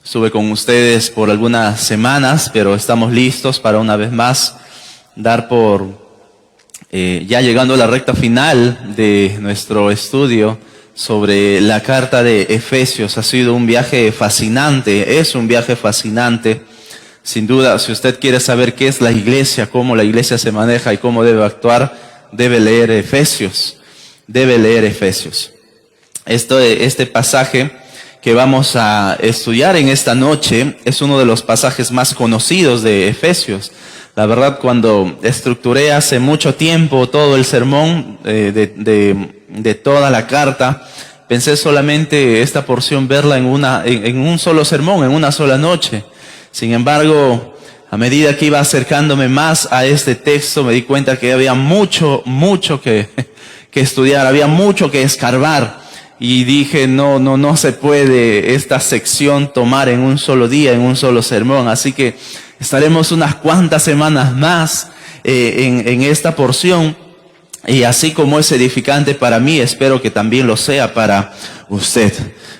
Estuve con ustedes por algunas semanas, pero estamos listos para una vez más dar ya llegando a la recta final de nuestro estudio sobre la carta de Efesios. Ha sido un viaje fascinante, es un viaje fascinante. Sin duda, si usted quiere saber qué es la iglesia, cómo la iglesia se maneja y cómo debe actuar, debe leer Efesios. Debe leer Efesios. Este pasaje que vamos a estudiar en esta noche es uno de los pasajes más conocidos de Efesios. La verdad, cuando estructuré hace mucho tiempo todo el sermón de toda la carta, pensé solamente esta porción verla en un solo sermón, en una sola noche. Sin embargo, a medida que iba acercándome más a este texto, me di cuenta que había mucho que estudiar, había mucho que escarbar. Y dije, no se puede esta sección tomar en un solo día, en un solo sermón. Así que estaremos unas cuantas semanas más en esta porción. Y así como es edificante para mí, espero que también lo sea para usted.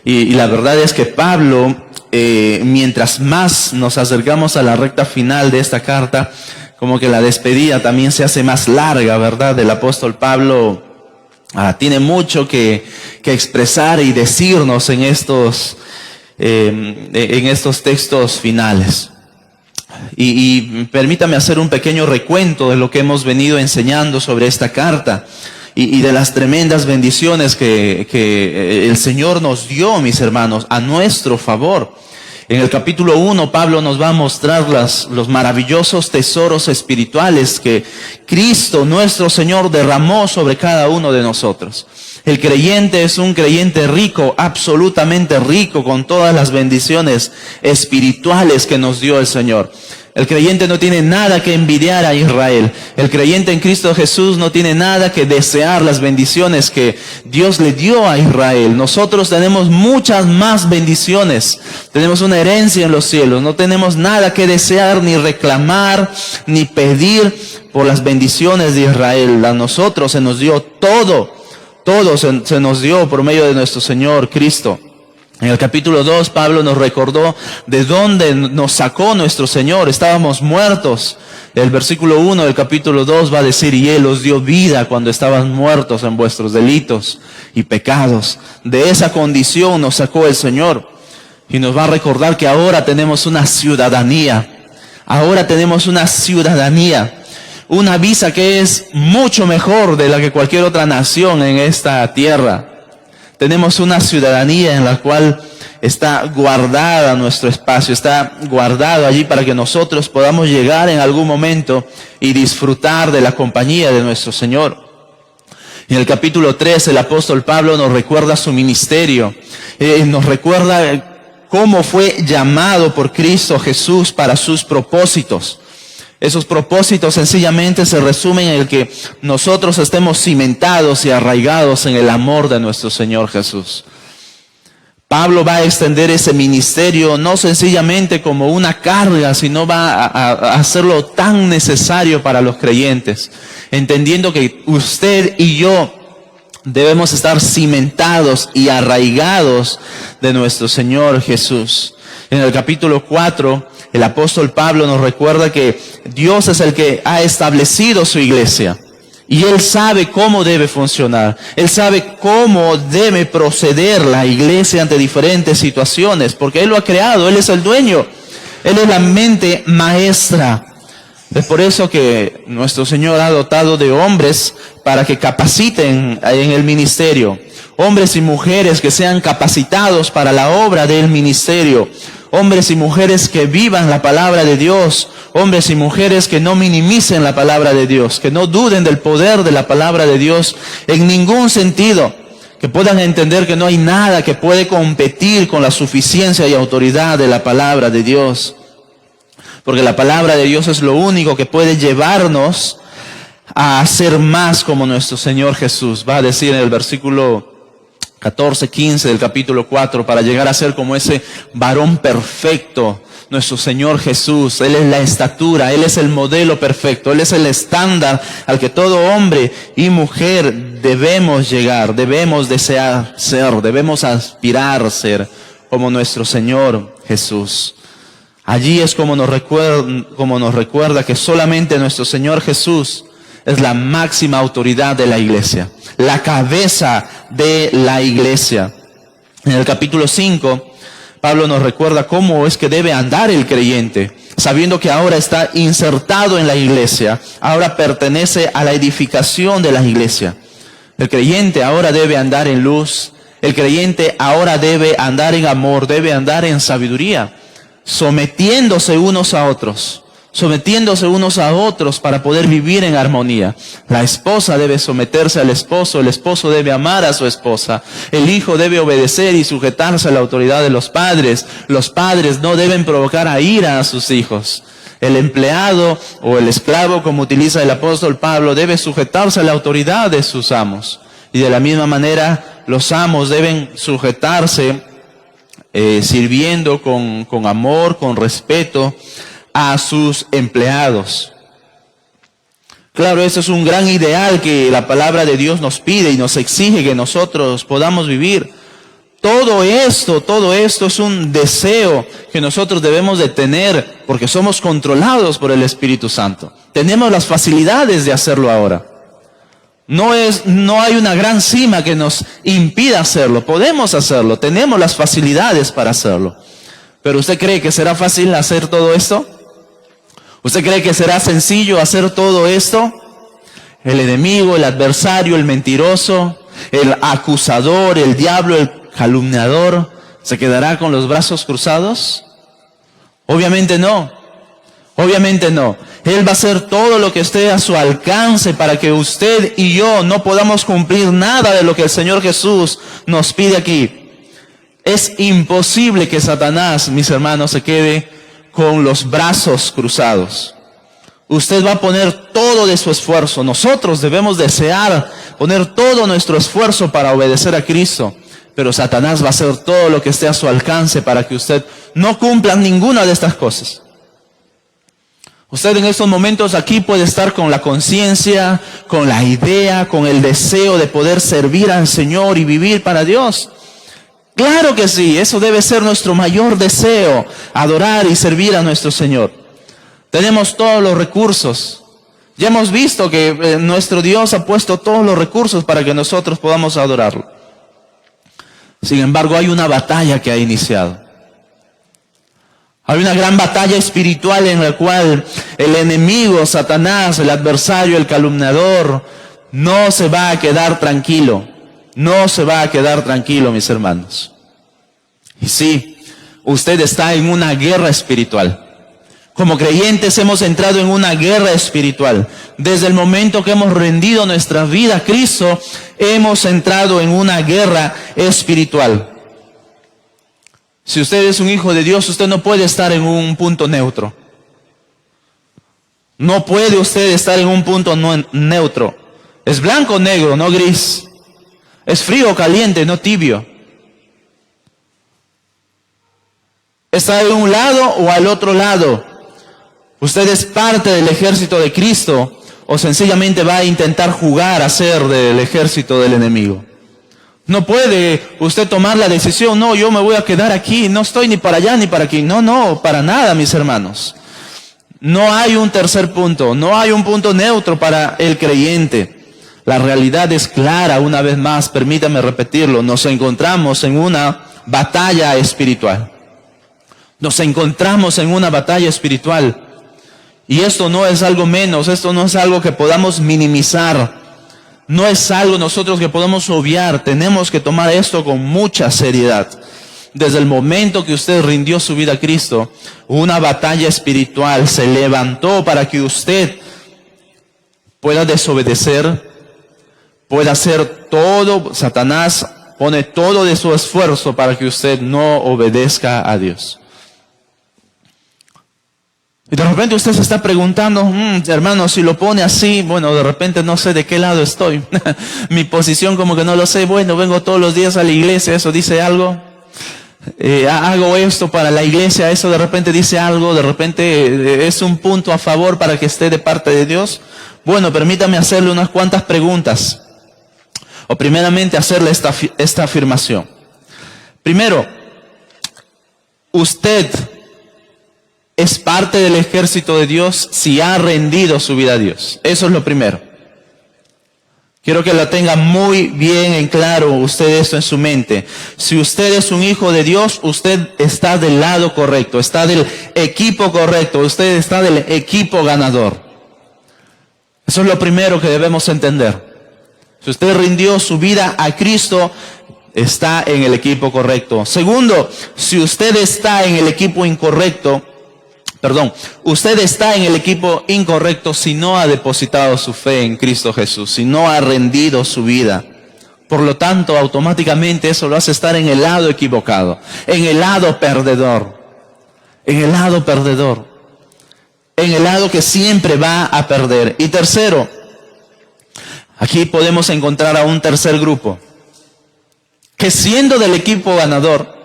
Y la verdad es que Pablo, mientras más nos acercamos a la recta final de esta carta, como que la despedida también se hace más larga, ¿verdad? El apóstol Pablo tiene mucho que expresar y decirnos en estos textos finales. Y permítame hacer un pequeño recuento de lo que hemos venido enseñando sobre esta carta y de las tremendas bendiciones que el Señor nos dio, mis hermanos, a nuestro favor. En el capítulo 1, Pablo nos va a mostrar los maravillosos tesoros espirituales que Cristo, nuestro Señor, derramó sobre cada uno de nosotros. El creyente es un creyente rico, absolutamente rico, con todas las bendiciones espirituales que nos dio el Señor. El creyente no tiene nada que envidiar a Israel. El creyente en Cristo Jesús no tiene nada que desear las bendiciones que Dios le dio a Israel. Nosotros tenemos muchas más bendiciones. Tenemos una herencia en los cielos. No tenemos nada que desear, ni reclamar, ni pedir por las bendiciones de Israel. A nosotros se nos dio todo. Todo se nos dio por medio de nuestro Señor Cristo. En el capítulo 2, Pablo nos recordó de dónde nos sacó nuestro Señor. Estábamos muertos. El versículo 1 del capítulo 2 va a decir, y Él os dio vida cuando estaban muertos en vuestros delitos y pecados. De esa condición nos sacó el Señor. Y nos va a recordar que ahora tenemos una ciudadanía. Ahora tenemos una ciudadanía. Una visa que es mucho mejor de la que cualquier otra nación en esta tierra. Tenemos una ciudadanía en la cual está guardada nuestro espacio, está guardado allí para que nosotros podamos llegar en algún momento y disfrutar de la compañía de nuestro Señor. En el capítulo 3, el apóstol Pablo nos recuerda su ministerio, nos recuerda cómo fue llamado por Cristo Jesús para sus propósitos. Esos propósitos sencillamente se resumen en el que nosotros estemos cimentados y arraigados en el amor de nuestro Señor Jesús. Pablo va a extender ese ministerio no sencillamente como una carga, sino va a hacerlo tan necesario para los creyentes, entendiendo que usted y yo debemos estar cimentados y arraigados de nuestro Señor Jesús. En el capítulo 4, el apóstol Pablo nos recuerda que Dios es el que ha establecido su iglesia. Y Él sabe cómo debe funcionar. Él sabe cómo debe proceder la iglesia ante diferentes situaciones. Porque Él lo ha creado, Él es el dueño. Él es la mente maestra. Es por eso que nuestro Señor ha dotado de hombres para que capaciten en el ministerio. Hombres y mujeres que sean capacitados para la obra del ministerio. Hombres y mujeres que vivan la palabra de Dios. Hombres y mujeres que no minimicen la palabra de Dios. Que no duden del poder de la palabra de Dios en ningún sentido. Que puedan entender que no hay nada que puede competir con la suficiencia y autoridad de la palabra de Dios. Porque la palabra de Dios es lo único que puede llevarnos a ser más como nuestro Señor Jesús. Va a decir en el versículo 14, 15 del capítulo 4, para llegar a ser como ese varón perfecto, nuestro Señor Jesús. Él es la estatura, Él es el modelo perfecto, Él es el estándar al que todo hombre y mujer debemos llegar, debemos desear ser, debemos aspirar a ser. como nuestro Señor Jesús. Allí es como nos recuerda que solamente nuestro Señor Jesús es la máxima autoridad de la iglesia, la cabeza de la iglesia. En el capítulo 5, Pablo nos recuerda cómo es que debe andar el creyente, sabiendo que ahora está insertado en la iglesia, ahora pertenece a la edificación de la iglesia. El creyente ahora debe andar en luz, el creyente ahora debe andar en amor, debe andar en sabiduría, sometiéndose unos a otros para poder vivir en armonía. La esposa debe someterse al esposo, el esposo debe amar a su esposa, el hijo debe obedecer y sujetarse a la autoridad de los padres no deben provocar a ira a sus hijos. El empleado o el esclavo, como utiliza el apóstol Pablo, debe sujetarse a la autoridad de sus amos. Y de la misma manera, los amos deben sujetarse sirviendo con amor, con respeto a sus empleados. Claro, eso es un gran ideal que la palabra de Dios nos pide y nos exige que nosotros podamos vivir. Todo esto es un deseo que nosotros debemos de tener porque somos controlados por el Espíritu Santo. Tenemos las facilidades de hacerlo ahora. No hay una gran cima que nos impida hacerlo. Podemos hacerlo, tenemos las facilidades para hacerlo. Pero ¿usted cree que será fácil hacer todo esto? ¿Usted cree que será sencillo hacer todo esto? El enemigo, el adversario, el mentiroso, el acusador, el diablo, el calumniador, ¿se quedará con los brazos cruzados? Obviamente no. Obviamente no. Él va a hacer todo lo que esté a su alcance para que usted y yo no podamos cumplir nada de lo que el Señor Jesús nos pide aquí. Es imposible que Satanás, mis hermanos, se quede con los brazos cruzados. Usted va a poner todo de su esfuerzo. Nosotros debemos desear poner todo nuestro esfuerzo para obedecer a Cristo. Pero Satanás va a hacer todo lo que esté a su alcance para que usted no cumpla ninguna de estas cosas. Usted en estos momentos aquí puede estar con la conciencia, con la idea, con el deseo de poder servir al Señor y vivir para Dios. Claro que sí, eso debe ser nuestro mayor deseo, adorar y servir a nuestro Señor. Tenemos todos los recursos. Ya hemos visto que nuestro Dios ha puesto todos los recursos para que nosotros podamos adorarlo. Sin embargo, hay una batalla que ha iniciado. Hay una gran batalla espiritual en la cual el enemigo, Satanás, el adversario, el calumniador, no se va a quedar tranquilo. No se va a quedar tranquilo, mis hermanos. Y sí, usted está en una guerra espiritual. Como creyentes hemos entrado en una guerra espiritual. Desde el momento que hemos rendido nuestra vida a Cristo, hemos entrado en una guerra espiritual. Si usted es un hijo de Dios, usted no puede estar en un punto neutro. No puede usted estar en un punto neutro. Es blanco o negro, no gris. Es frío o caliente, no tibio. Está de un lado o al otro lado. Usted es parte del ejército de Cristo o sencillamente va a intentar jugar a ser del ejército del enemigo. No puede usted tomar la decisión, no, yo me voy a quedar aquí, no estoy ni para allá ni para aquí. No, para nada, mis hermanos. No hay un tercer punto, no hay un punto neutro para el creyente. La realidad es clara, una vez más, permítame repetirlo, nos encontramos en una batalla espiritual. Nos encontramos en una batalla espiritual. Y esto no es algo menos, esto no es algo que podamos minimizar. No es algo nosotros que podamos obviar, tenemos que tomar esto con mucha seriedad. Desde el momento que usted rindió su vida a Cristo, una batalla espiritual se levantó para que usted pueda desobedecer, pueda hacer todo. Satanás pone todo de su esfuerzo para que usted no obedezca a Dios. Y de repente usted se está preguntando, hermano, si lo pone así, bueno, de repente no sé de qué lado estoy. Mi posición como que no lo sé. Bueno, vengo todos los días a la iglesia, eso dice algo. Hago esto para la iglesia, eso de repente dice algo, de repente es un punto a favor para que esté de parte de Dios. Bueno, permítame hacerle unas cuantas preguntas. O primeramente hacerle esta afirmación. Primero, usted es parte del ejército de Dios si ha rendido su vida a Dios. Eso es lo primero. Quiero que lo tenga muy bien en claro usted esto en su mente. Si usted es un hijo de Dios, usted está del lado correcto, está del equipo correcto, usted está del equipo ganador. Eso es lo primero que debemos entender. Si usted rindió su vida a Cristo, está en el equipo correcto. Segundo, si usted está en el equipo incorrecto, usted está en el equipo incorrecto si no ha depositado su fe en Cristo Jesús, si no ha rendido su vida. Por lo tanto, automáticamente eso lo hace estar en el lado equivocado, en el lado perdedor, en el lado perdedor, en el lado que siempre va a perder. Y tercero, aquí podemos encontrar a un tercer grupo, que siendo del equipo ganador,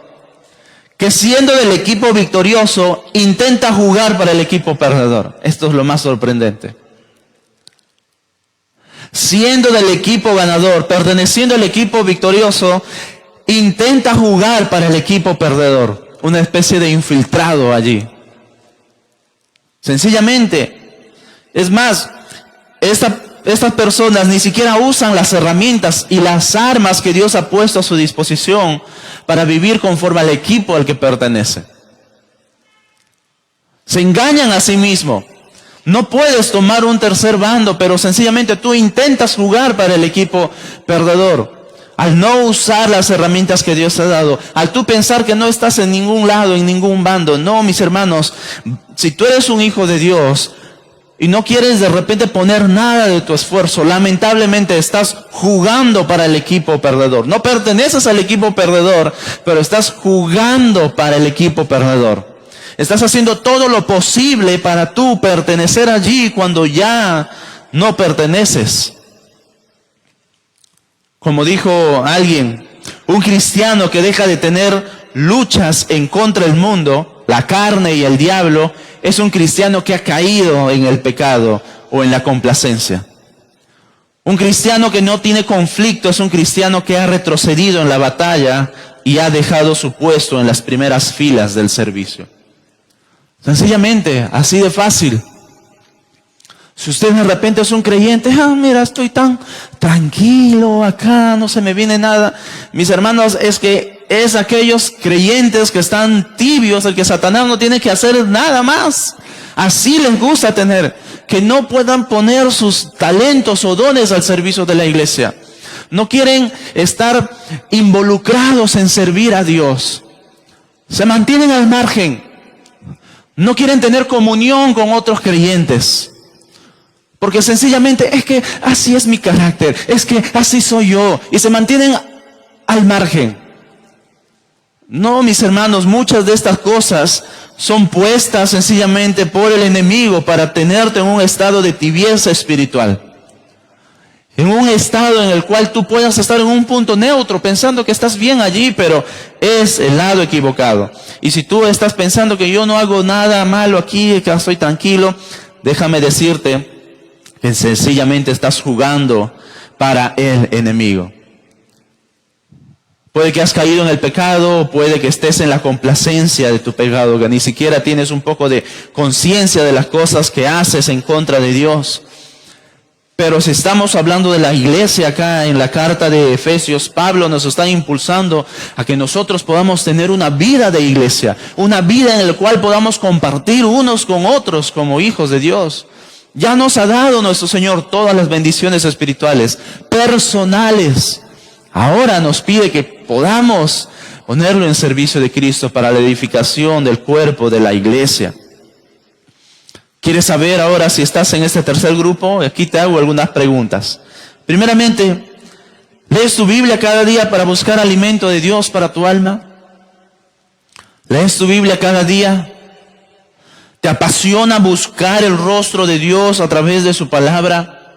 que siendo del equipo victorioso, intenta jugar para el equipo perdedor. Esto es lo más sorprendente. Siendo del equipo ganador, perteneciendo al equipo victorioso, intenta jugar para el equipo perdedor. Una especie de infiltrado allí. Sencillamente. Es más, estas personas ni siquiera usan las herramientas y las armas que Dios ha puesto a su disposición para vivir conforme al equipo al que pertenece. Se engañan a sí mismos. No puedes tomar un tercer bando, pero sencillamente tú intentas jugar para el equipo perdedor. Al no usar las herramientas que Dios te ha dado, al tú pensar que no estás en ningún lado, en ningún bando. No, mis hermanos, si tú eres un hijo de Dios y no quieres de repente poner nada de tu esfuerzo, lamentablemente estás jugando para el equipo perdedor. No perteneces al equipo perdedor, pero estás jugando para el equipo perdedor. Estás haciendo todo lo posible para tú pertenecer allí cuando ya no perteneces. Como dijo alguien, un cristiano que deja de tener luchas en contra del mundo, la carne y el diablo, es un cristiano que ha caído en el pecado o en la complacencia. Un cristiano que no tiene conflicto es un cristiano que ha retrocedido en la batalla y ha dejado su puesto en las primeras filas del servicio. Sencillamente, así de fácil. Si usted de repente es un creyente, mira, estoy tan tranquilo acá, no se me viene nada. Mis hermanos, es que es aquellos creyentes que están tibios, el que Satanás no tiene que hacer nada más. Así les gusta tener, que no puedan poner sus talentos o dones al servicio de la iglesia. No quieren estar involucrados en servir a Dios. Se mantienen al margen. No quieren tener comunión con otros creyentes. Porque sencillamente es que así es mi carácter, es que así soy yo. Y se mantienen al margen. No, mis hermanos, muchas de estas cosas son puestas sencillamente por el enemigo para tenerte en un estado de tibieza espiritual. En un estado en el cual tú puedas estar en un punto neutro, pensando que estás bien allí, pero es el lado equivocado. Y si tú estás pensando que yo no hago nada malo aquí, que estoy tranquilo, déjame decirte que sencillamente estás jugando para el enemigo. Puede que has caído en el pecado, puede que estés en la complacencia de tu pecado, que ni siquiera tienes un poco de conciencia de las cosas que haces en contra de Dios. Pero si estamos hablando de la iglesia acá en la carta de Efesios, Pablo nos está impulsando a que nosotros podamos tener una vida de iglesia, una vida en la cual podamos compartir unos con otros como hijos de Dios. Ya nos ha dado nuestro Señor todas las bendiciones espirituales, personales. Ahora nos pide que podamos ponerlo en servicio de Cristo para la edificación del cuerpo de la iglesia. ¿Quieres saber ahora si estás en este tercer grupo? Aquí te hago algunas preguntas. Primeramente, ¿lees tu Biblia cada día para buscar alimento de Dios para tu alma? ¿Lees tu Biblia cada día? ¿Te apasiona buscar el rostro de Dios a través de su palabra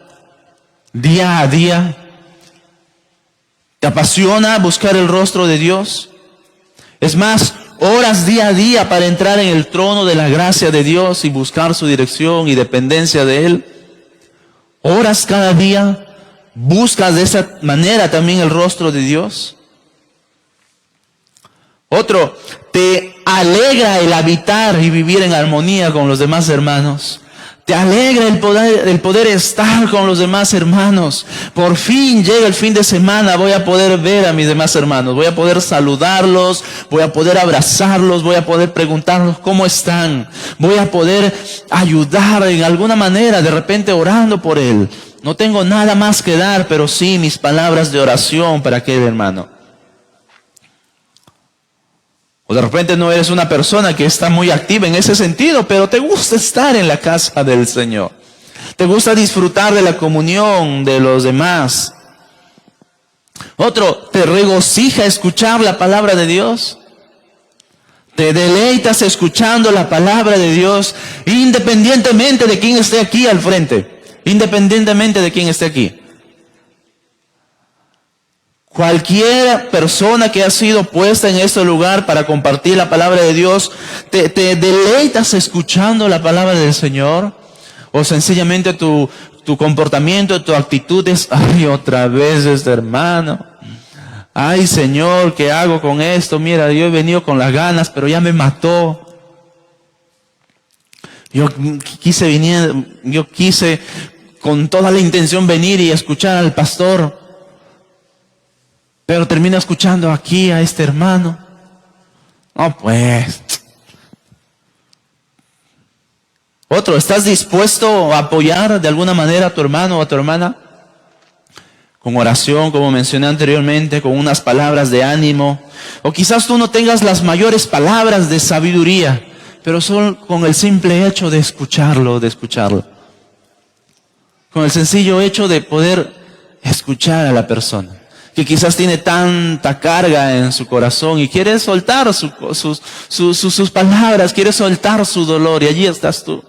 día a día? ¿Te apasiona buscar el rostro de Dios? Es más, oras día a día para entrar en el trono de la gracia de Dios y buscar su dirección y dependencia de Él. Oras cada día, buscas de esa manera también el rostro de Dios. Otro, ¿te alegra el habitar y vivir en armonía con los demás hermanos. Te alegra el poder estar con los demás hermanos. Por fin llega el fin de semana, voy a poder ver a mis demás hermanos, voy a poder saludarlos, voy a poder abrazarlos, voy a poder preguntarlos cómo están, voy a poder ayudar en alguna manera, de repente orando por él. No tengo nada más que dar, pero sí mis palabras de oración para aquel hermano. O de repente no eres una persona que está muy activa en ese sentido, pero te gusta estar en la casa del Señor. Te gusta disfrutar de la comunión de los demás. Otro, te regocija escuchar la palabra de Dios. Te deleitas escuchando la palabra de Dios, independientemente de quién esté aquí al frente. Independientemente de quién esté aquí. Cualquier persona que ha sido puesta en este lugar para compartir la palabra de Dios, te deleitas escuchando la palabra del Señor, o sencillamente tu comportamiento, tu actitud es, ay, otra vez este hermano, ay Señor, ¿qué hago con esto? Mira, yo he venido con las ganas, pero ya me mató. Yo quise con toda la intención venir y escuchar al pastor, pero termino escuchando aquí a este hermano. No, pues. Otro, ¿estás dispuesto a apoyar de alguna manera a tu hermano o a tu hermana? Con oración, como mencioné anteriormente, con unas palabras de ánimo. O quizás tú no tengas las mayores palabras de sabiduría, pero solo con el simple hecho de escucharlo. Con el sencillo hecho de poder escuchar a la persona, que quizás tiene tanta carga en su corazón y quiere soltar sus palabras, quiere soltar su dolor, y allí estás tú.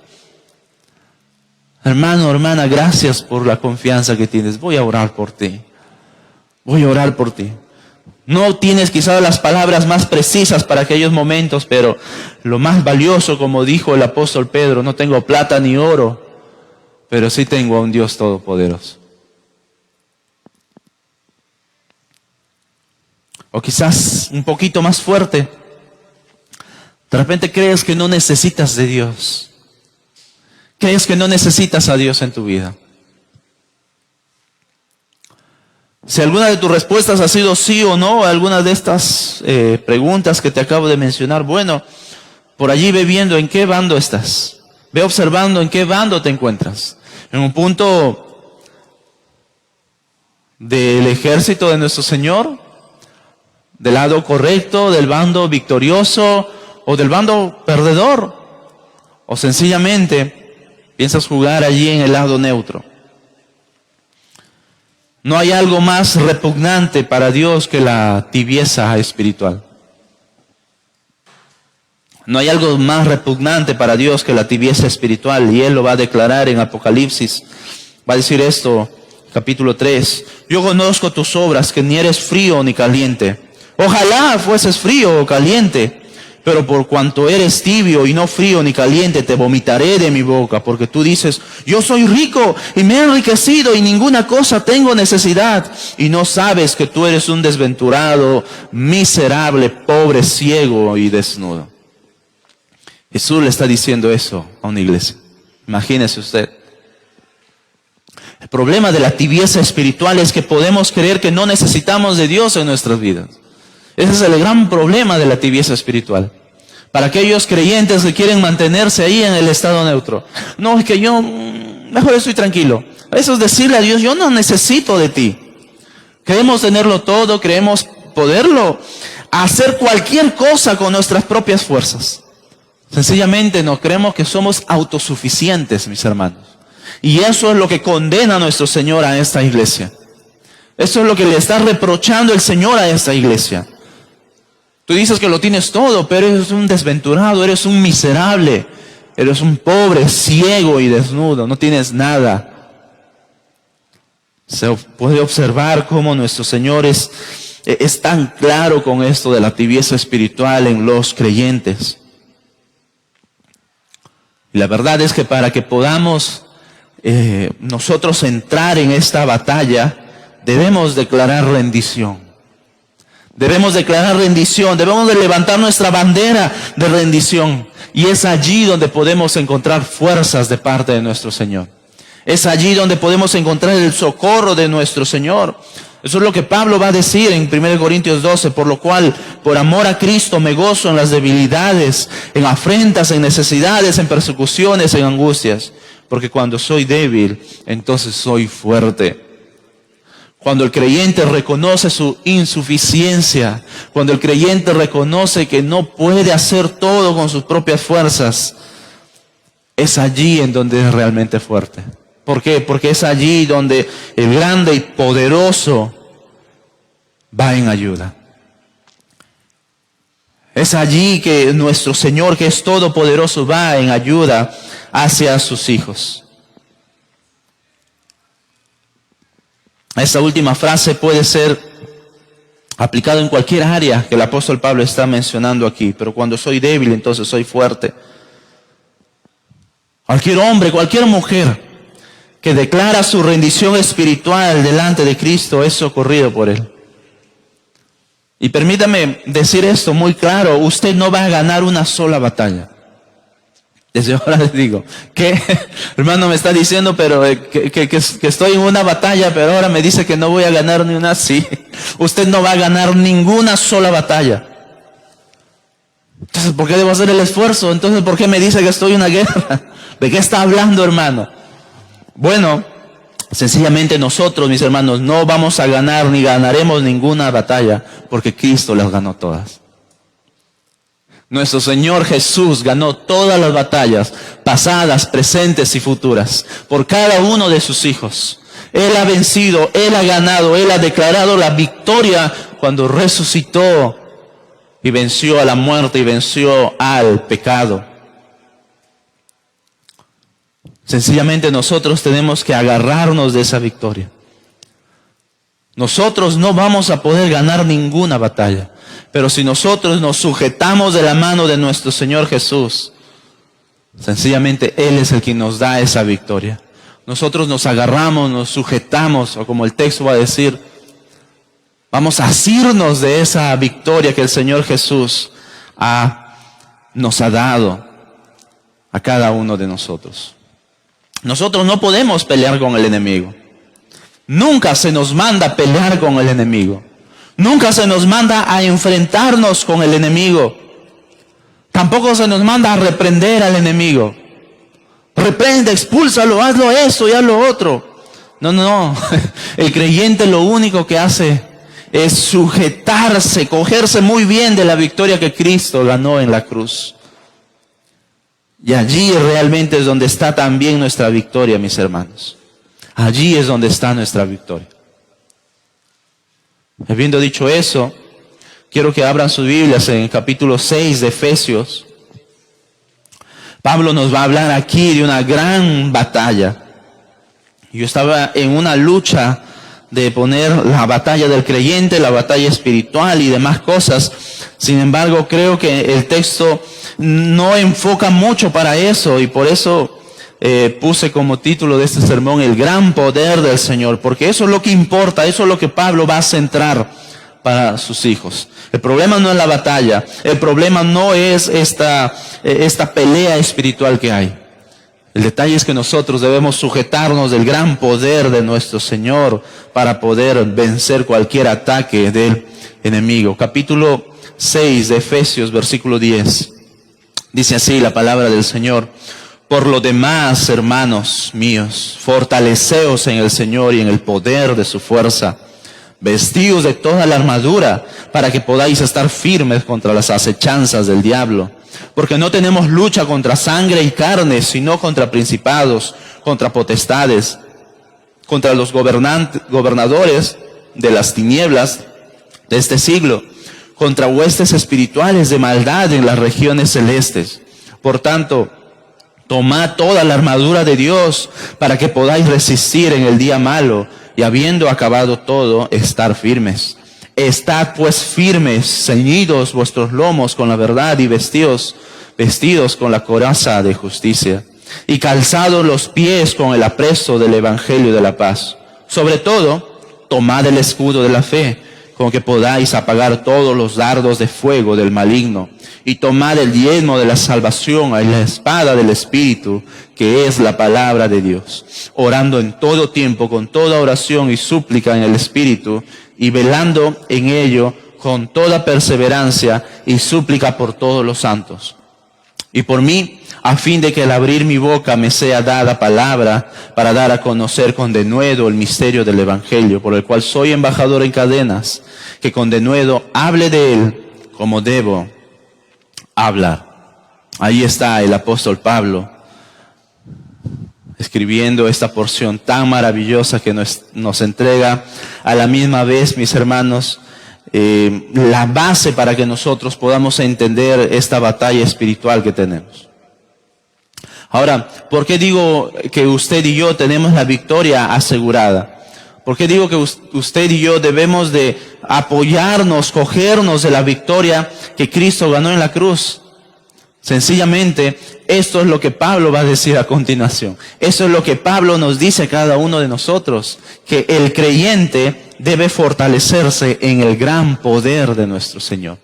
Hermano, hermana, gracias por la confianza que tienes. Voy a orar por ti. No tienes quizás las palabras más precisas para aquellos momentos, pero lo más valioso, como dijo el apóstol Pedro, no tengo plata ni oro, pero sí tengo a un Dios todopoderoso. O quizás un poquito más fuerte. De repente crees que no necesitas de Dios. Crees que no necesitas a Dios en tu vida. Si alguna de tus respuestas ha sido sí o no a alguna de estas preguntas que te acabo de mencionar, bueno, por allí ve viendo en qué bando estás. Ve observando en qué bando te encuentras. En un punto del ejército de nuestro Señor, del lado correcto, del bando victorioso o del bando perdedor, o sencillamente piensas jugar allí en el lado neutro. No hay algo más repugnante para Dios que la tibieza espiritual. No hay algo más repugnante para Dios que la tibieza espiritual, y Él lo va a declarar en Apocalipsis. Va a decir esto, capítulo 3. Yo conozco tus obras, que ni eres frío ni caliente. Ojalá fueses frío o caliente, pero por cuanto eres tibio y no frío ni caliente, te vomitaré de mi boca, porque tú dices, yo soy rico y me he enriquecido y ninguna cosa tengo necesidad, y no sabes que tú eres un desventurado, miserable, pobre, ciego y desnudo. Jesús le está diciendo eso a una iglesia. Imagínese usted. El problema de la tibieza espiritual es que podemos creer que no necesitamos de Dios en nuestras vidas. Ese es el gran problema de la tibieza espiritual. Para aquellos creyentes que quieren mantenerse ahí en el estado neutro. No, es que yo mejor estoy tranquilo. Eso es decirle a Dios, yo no necesito de ti. Creemos tenerlo todo, creemos poderlo hacer cualquier cosa con nuestras propias fuerzas. Sencillamente no creemos que somos autosuficientes, mis hermanos. Y eso es lo que condena a nuestro Señor a esta iglesia. Eso es lo que le está reprochando el Señor a esta iglesia. Tú dices que lo tienes todo, pero eres un desventurado, eres un miserable, eres un pobre, ciego y desnudo, no tienes nada. Se puede observar cómo nuestro Señor es tan claro con esto de la tibieza espiritual en los creyentes. Y la verdad es que para que podamos nosotros entrar en esta batalla, debemos declarar rendición. Debemos declarar rendición, debemos de levantar nuestra bandera de rendición. Y es allí donde podemos encontrar fuerzas de parte de nuestro Señor. Es allí donde podemos encontrar el socorro de nuestro Señor. Eso es lo que Pablo va a decir en 1 Corintios 12, por lo cual, por amor a Cristo, me gozo en las debilidades, en afrentas, en necesidades, en persecuciones, en angustias. Porque cuando soy débil, entonces soy fuerte. Cuando el creyente reconoce su insuficiencia, cuando el creyente reconoce que no puede hacer todo con sus propias fuerzas, es allí en donde es realmente fuerte. ¿Por qué? Porque es allí donde el grande y poderoso va en ayuda. Es allí que nuestro Señor, que es todopoderoso, va en ayuda hacia sus hijos. Esta última frase puede ser aplicada en cualquier área que el apóstol Pablo está mencionando aquí. Pero cuando soy débil, entonces soy fuerte. Cualquier hombre, cualquier mujer que declara su rendición espiritual delante de Cristo es socorrido por Él. Y permítame decir esto muy claro, usted no va a ganar una sola batalla. Desde ahora les digo, que hermano me está diciendo pero que estoy en una batalla, pero ahora me dice que no voy a ganar ni una. Sí, usted no va a ganar ninguna sola batalla. Entonces, ¿por qué debo hacer el esfuerzo? Entonces, ¿por qué me dice que estoy en una guerra? ¿De qué está hablando, hermano? Bueno, sencillamente nosotros, mis hermanos, no vamos a ganar ni ganaremos ninguna batalla porque Cristo las ganó todas. Nuestro Señor Jesús ganó todas las batallas, pasadas, presentes y futuras, por cada uno de sus hijos. Él ha vencido, Él ha ganado, Él ha declarado la victoria cuando resucitó y venció a la muerte y venció al pecado. Sencillamente nosotros tenemos que agarrarnos de esa victoria. Nosotros no vamos a poder ganar ninguna batalla. Pero si nosotros nos sujetamos de la mano de nuestro Señor Jesús, sencillamente Él es el que nos da esa victoria. Nosotros nos agarramos, nos sujetamos, o como el texto va a decir, vamos a asirnos de esa victoria que el Señor Jesús nos ha dado a cada uno de nosotros. Nosotros no podemos pelear con el enemigo. Nunca se nos manda pelear con el enemigo. Nunca se nos manda a enfrentarnos con el enemigo. Tampoco se nos manda a reprender al enemigo. Reprende, expúlsalo, hazlo esto y hazlo otro. No. El creyente lo único que hace es sujetarse, cogerse muy bien de la victoria que Cristo ganó en la cruz. Y allí realmente es donde está también nuestra victoria, mis hermanos. Allí es donde está nuestra victoria. Habiendo dicho eso, quiero que abran sus Biblias en el capítulo 6 de Efesios. Pablo nos va a hablar aquí de una gran batalla. Yo estaba en una lucha de poner la batalla del creyente, la batalla espiritual y demás cosas. Sin embargo, creo que el texto no enfoca mucho para eso y por eso puse como título de este sermón el gran poder del Señor, porque eso es lo que importa, eso es lo que Pablo va a centrar para sus hijos. El problema no es la batalla, el problema no es esta pelea espiritual que hay. El detalle es que nosotros debemos sujetarnos del gran poder de nuestro Señor para poder vencer cualquier ataque del enemigo. Capítulo 6 de Efesios, versículo 10. Dice así la palabra del Señor: por lo demás, hermanos míos, fortaleceos en el Señor y en el poder de su fuerza. Vestidos de toda la armadura para que podáis estar firmes contra las acechanzas del diablo. Porque no tenemos lucha contra sangre y carne, sino contra principados, contra potestades, contra los gobernadores de las tinieblas de este siglo, contra huestes espirituales de maldad en las regiones celestes. Por tanto, tomad toda la armadura de Dios para que podáis resistir en el día malo y habiendo acabado todo, estar firmes. Estad pues firmes, ceñidos vuestros lomos con la verdad y vestidos con la coraza de justicia y calzados los pies con el apresto del evangelio de la paz. Sobre todo, tomad el escudo de la fe, con que podáis apagar todos los dardos de fuego del maligno, y tomar el yelmo de la salvación y la espada del Espíritu, que es la palabra de Dios, orando en todo tiempo con toda oración y súplica en el Espíritu, y velando en ello con toda perseverancia y súplica por todos los santos. Y por mí, a fin de que al abrir mi boca me sea dada palabra para dar a conocer con denuedo el misterio del Evangelio, por el cual soy embajador en cadenas, que con denuedo hable de él como debo hablar. Ahí está el apóstol Pablo, escribiendo esta porción tan maravillosa que nos entrega a la misma vez, mis hermanos, la base para que nosotros podamos entender esta batalla espiritual que tenemos. Ahora, ¿por qué digo que usted y yo tenemos la victoria asegurada? ¿Por qué digo que usted y yo debemos de apoyarnos, cogernos de la victoria que Cristo ganó en la cruz? Sencillamente, esto es lo que Pablo va a decir a continuación. Eso es lo que Pablo nos dice a cada uno de nosotros, que el creyente debe fortalecerse en el gran poder de nuestro Señor.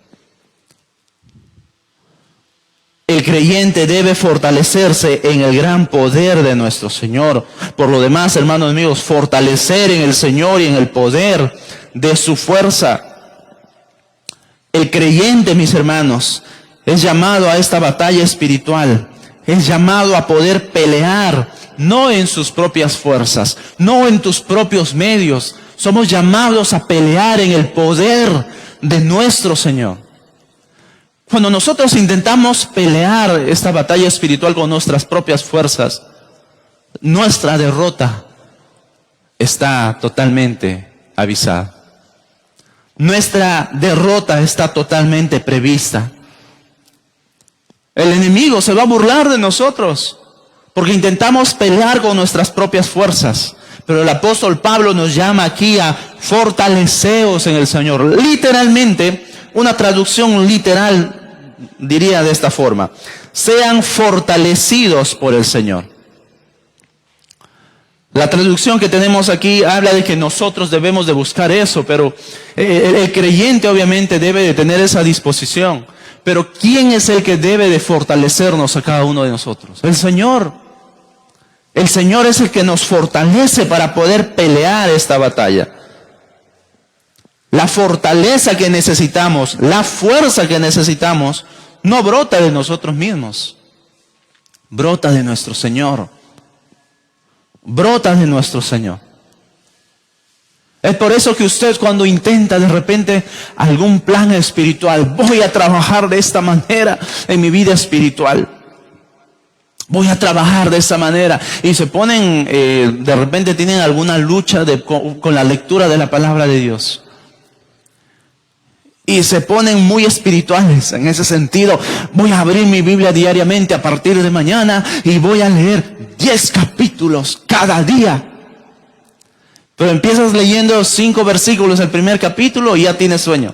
El creyente debe fortalecerse en el gran poder de nuestro Señor. Por lo demás, hermanos míos, fortalecer en el Señor y en el poder de su fuerza. El creyente, mis hermanos, es llamado a esta batalla espiritual. Es llamado a poder pelear, no en sus propias fuerzas, no en tus propios medios. Somos llamados a pelear en el poder de nuestro Señor. Cuando nosotros intentamos pelear esta batalla espiritual con nuestras propias fuerzas, nuestra derrota está totalmente avisada. Nuestra derrota está totalmente prevista. El enemigo se va a burlar de nosotros porque intentamos pelear con nuestras propias fuerzas. Pero el apóstol Pablo nos llama aquí a fortaleceos en el Señor. Literalmente, una traducción literal diría de esta forma: sean fortalecidos por el Señor. La traducción que tenemos aquí habla de que nosotros debemos de buscar eso, pero el creyente obviamente debe de tener esa disposición. Pero ¿quién es el que debe de fortalecernos a cada uno de nosotros? El Señor. El Señor es el que nos fortalece para poder pelear esta batalla. La fortaleza que necesitamos, la fuerza que necesitamos, no brota de nosotros mismos. Brota de nuestro Señor. Brota de nuestro Señor. Es por eso que usted, cuando intenta de repente algún plan espiritual, voy a trabajar de esta manera en mi vida espiritual, voy a trabajar de esta manera, y se ponen, de repente tienen alguna lucha con la lectura de la palabra de Dios, y se ponen muy espirituales en ese sentido. Voy a abrir mi Biblia diariamente a partir de mañana y voy a leer 10 capítulos cada día. Pero empiezas leyendo 5 versículos el primer capítulo y ya tienes sueño.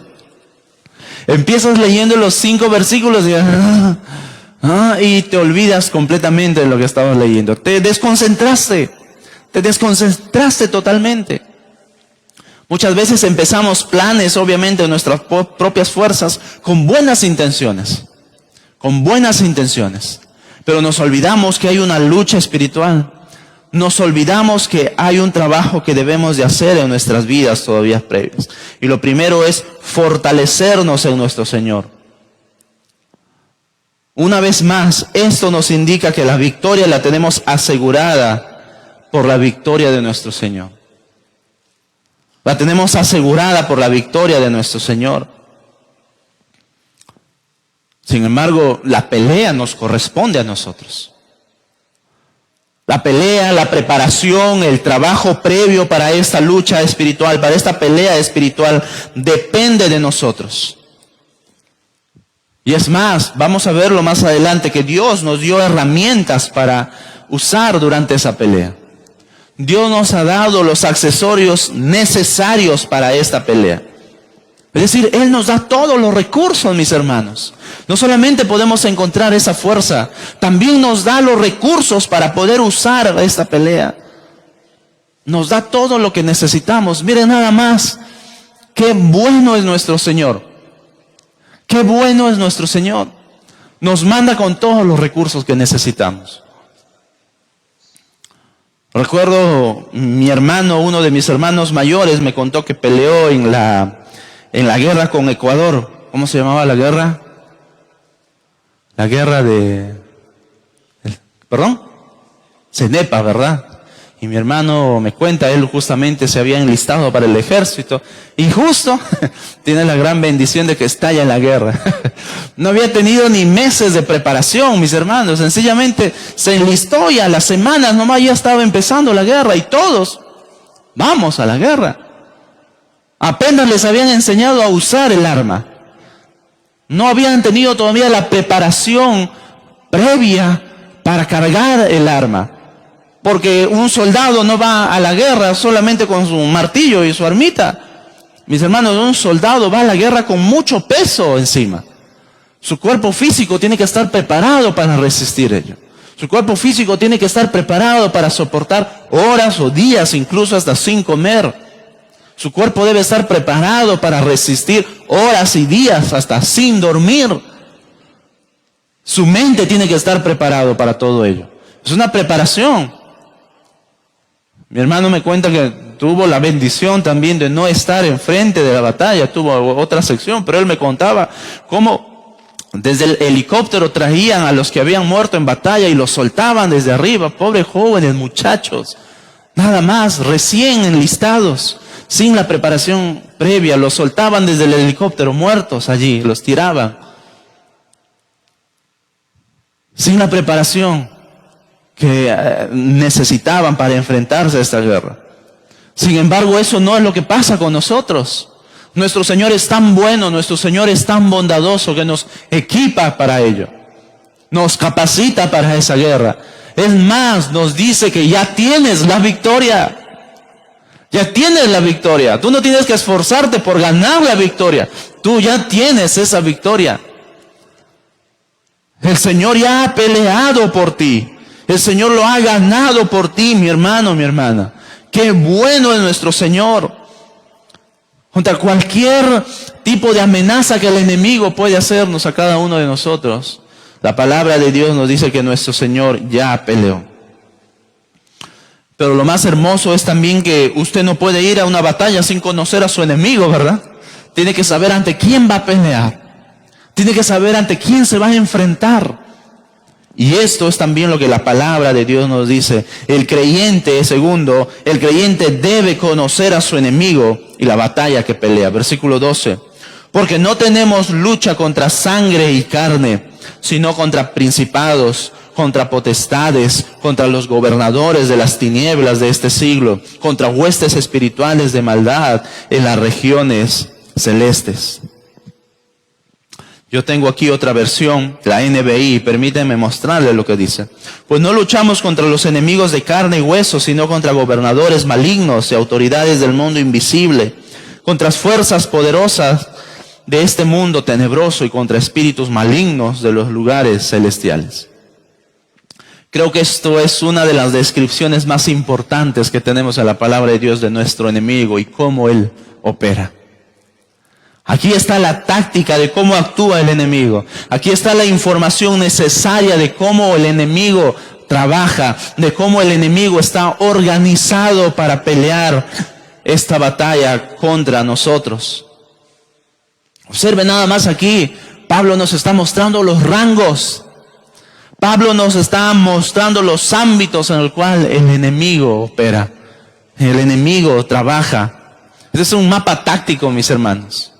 Empiezas leyendo los 5 versículos y te olvidas completamente de lo que estabas leyendo. Te desconcentraste totalmente. Muchas veces empezamos planes, obviamente, de nuestras propias fuerzas, con buenas intenciones. Pero nos olvidamos que hay una lucha espiritual. Nos olvidamos que hay un trabajo que debemos de hacer en nuestras vidas todavía previas. Y lo primero es fortalecernos en nuestro Señor. Una vez más, esto nos indica que la victoria la tenemos asegurada por la victoria de nuestro Señor. La tenemos asegurada por la victoria de nuestro Señor. Sin embargo, la pelea nos corresponde a nosotros. La pelea, la preparación, el trabajo previo para esta lucha espiritual, para esta pelea espiritual, depende de nosotros. Y es más, vamos a verlo más adelante, que Dios nos dio herramientas para usar durante esa pelea. Dios nos ha dado los accesorios necesarios para esta pelea. Es decir, Él nos da todos los recursos, mis hermanos. No solamente podemos encontrar esa fuerza, también nos da los recursos para poder usar esta pelea. Nos da todo lo que necesitamos. Miren nada más Qué bueno es nuestro Señor. Qué bueno es nuestro Señor. Nos manda con todos los recursos que necesitamos. Recuerdo mi hermano, uno de mis hermanos mayores, me contó que peleó en la guerra con Ecuador. ¿Cómo se llamaba la guerra? La guerra ¿perdón? Cenepa, ¿verdad? Y mi hermano me cuenta, él justamente se había enlistado para el ejército y justo tiene la gran bendición de que estalla en la guerra. No había tenido ni meses de preparación, mis hermanos, sencillamente se enlistó y a las semanas nomás ya estaba empezando la guerra y todos, vamos a la guerra. Apenas les habían enseñado a usar el arma. No habían tenido todavía la preparación previa para cargar el arma. Porque un soldado no va a la guerra solamente con su martillo y su armita. Mis hermanos, un soldado va a la guerra con mucho peso encima. Su cuerpo físico tiene que estar preparado para resistir ello. Su cuerpo físico tiene que estar preparado para soportar horas o días, incluso hasta sin comer. Su cuerpo debe estar preparado para resistir horas y días hasta sin dormir. Su mente tiene que estar preparado para todo ello. Es una preparación. Mi hermano me cuenta que tuvo la bendición también de no estar enfrente de la batalla, tuvo otra sección, pero él me contaba cómo desde el helicóptero traían a los que habían muerto en batalla y los soltaban desde arriba, pobres jóvenes, muchachos, nada más, recién enlistados, sin la preparación previa, los soltaban desde el helicóptero, muertos allí, los tiraban, sin la preparación que necesitaban para enfrentarse a esta guerra. Sin embargo, eso no es lo que pasa con nosotros. Nuestro Señor es tan bueno, nuestro Señor es tan bondadoso que nos equipa para ello. Nos capacita para esa guerra. Es más, nos dice que ya tienes la victoria. Ya tienes la victoria. Tú no tienes que esforzarte por ganar la victoria. Tú ya tienes esa victoria. El Señor ya ha peleado por ti. El Señor lo ha ganado por ti, mi hermano, mi hermana. Qué bueno es nuestro Señor. Contra cualquier tipo de amenaza que el enemigo puede hacernos a cada uno de nosotros, la palabra de Dios nos dice que nuestro Señor ya peleó. Pero lo más hermoso es también que usted no puede ir a una batalla sin conocer a su enemigo, ¿verdad? Tiene que saber ante quién va a pelear. Tiene que saber ante quién se va a enfrentar. Y esto es también lo que la palabra de Dios nos dice. El creyente, segundo, el creyente debe conocer a su enemigo y la batalla que pelea. Versículo 12. Porque no tenemos lucha contra sangre y carne, sino contra principados, contra potestades, contra los gobernadores de las tinieblas de este siglo, contra huestes espirituales de maldad en las regiones celestes. Yo tengo aquí otra versión, la NBI, permítanme mostrarle lo que dice. Pues no luchamos contra los enemigos de carne y hueso, sino contra gobernadores malignos y autoridades del mundo invisible, contra fuerzas poderosas de este mundo tenebroso y contra espíritus malignos de los lugares celestiales. Creo que esto es una de las descripciones más importantes que tenemos en la palabra de Dios de nuestro enemigo y cómo él opera. Aquí está la táctica de cómo actúa el enemigo. Aquí está la información necesaria de cómo el enemigo trabaja, de cómo el enemigo está organizado para pelear esta batalla contra nosotros. Observe nada más aquí, Pablo nos está mostrando los rangos. Pablo nos está mostrando los ámbitos en el cual el enemigo opera. El enemigo trabaja. Este es un mapa táctico, mis hermanos.